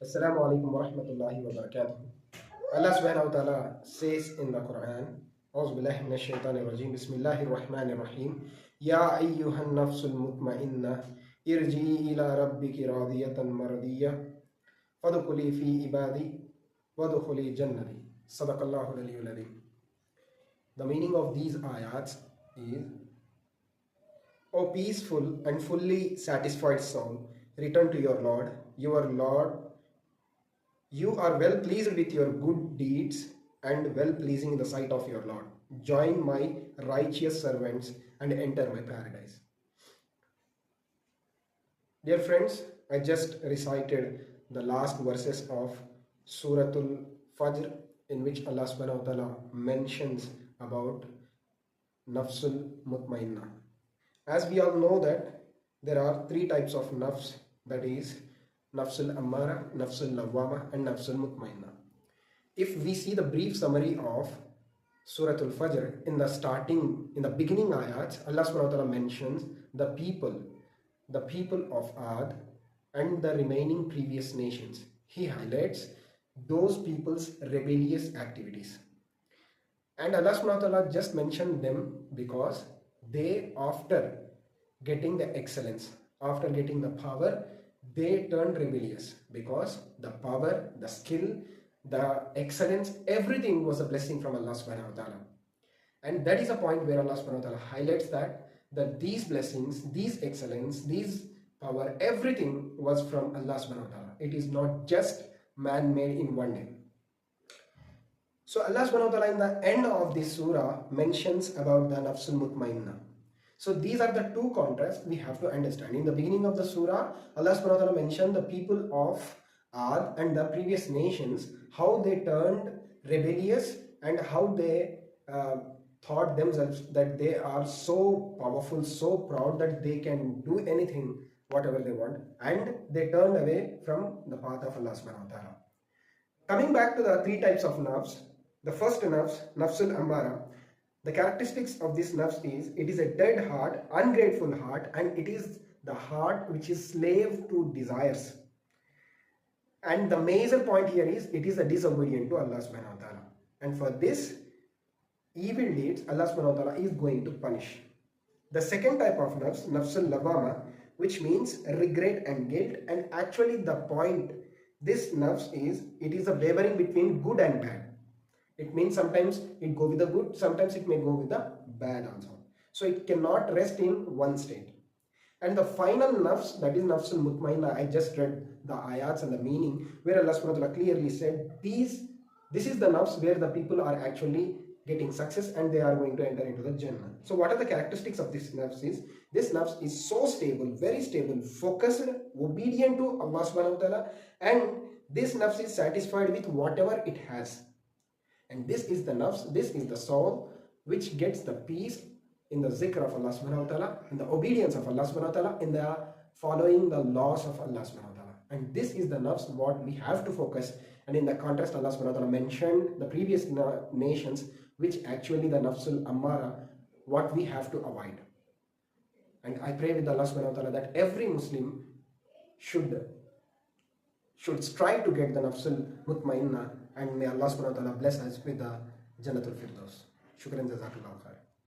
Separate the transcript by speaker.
Speaker 1: Assalamu alaikum wa rahmatullahi wa barakatuh. Allah subhanahu wa ta'ala says in the Quran, A'udhu billahi minash shaitanir rajim, Bismillahir Rahmanir Rahim, Ya ayyuhan nafsul mutma'inna, irji'i ila rabbiki radiyatan maradiyya, fadkhuli fi ibadi, wadkhuli jannati. Sadaqallahu al-aliyyul azim. The meaning of these ayats is, O peaceful and fully satisfied soul, return to your Lord. Your Lord, you are well pleased with your good deeds and well pleasing in the sight of your Lord. Join my righteous servants and enter my paradise. Dear friends, I just recited the last verses of Surah Al-Fajr, in which Allah subhanahu wa ta'ala mentions about Nafsul Mutmainna. As we all know that there are three types of nafs, that is Nafsul Ammara, Nafsul Lawwama and Nafsul Mutmainna. If we see the brief summary of Surah Al-Fajr, in the beginning ayats, Allah subhanahu wa ta'ala mentions the people of Ad and the remaining previous nations. He highlights those people's rebellious activities. And Allah subhanahu wa ta'ala just mentioned them because they, after getting the excellence, after getting the power, they turned rebellious, because the power, the skill, the excellence, everything was a blessing from Allah subhanahu wa ta'ala. And that is a point where Allah subhanahu wa ta'ala highlights that these blessings, these excellence, these power, everything was from Allah subhanahu wa ta'ala. It is not just man-made in one day. So Allah subhanahu wa ta'ala in the end of this surah mentions about the Nafsul Mutmainna. So these are the two contrasts we have to understand. In the beginning of the surah, Allah subhanahu wa ta'ala mentioned the people of Ad and the previous nations, how they turned rebellious and how they thought themselves that they are so powerful, so proud that they can do anything, whatever they want, and they turned away from the path of Allah subhanahu wa ta'ala. Coming back to the three types of nafs, the first nafs, Nafsul Ammara, the characteristics of this nafs is, it is a dead heart, ungrateful heart, and it is the heart which is slave to desires. And the major point here is, it is a disobedient to Allah subhanahu wa ta'ala. And for this evil deeds, Allah subhanahu wa ta'ala is going to punish. The second type of nafs, Nafsul Lawama, which means regret and guilt. And actually the point, this nafs is, it is a wavering between good and bad. It means sometimes it go with the good, sometimes it may go with the bad also. So it cannot rest in one state. And the final nafs, that is Nafsul Mutmainna, I just read the ayats and the meaning, where Allah subhanahu wa ta'ala clearly said, this is the nafs where the people are actually getting success and they are going to enter into the Jannah. So what are the characteristics of this nafs is, this nafs is so stable, very stable, focused, obedient to Allah subhanahu wa ta'ala, and this nafs is satisfied with whatever it has. And this is the nafs, this is the soul which gets the peace in the zikr of Allah subhanahu wa ta'ala, in the obedience of Allah subhanahu wa ta'ala, in the following the laws of Allah subhanahu wa ta'ala. And this is the nafs what we have to focus. And in the contrast, Allah subhanahu wa ta'ala mentioned the previous nations, which actually the Nafsul Ammara, what we have to avoid. And I pray with Allah subhanahu wa ta'ala that every Muslim should strive to get the Nafsul Mutmainna, and may Allah subhanahu wa ta'ala bless us with the Jannatul Firdaus. Shukran, Jazakallahu khair.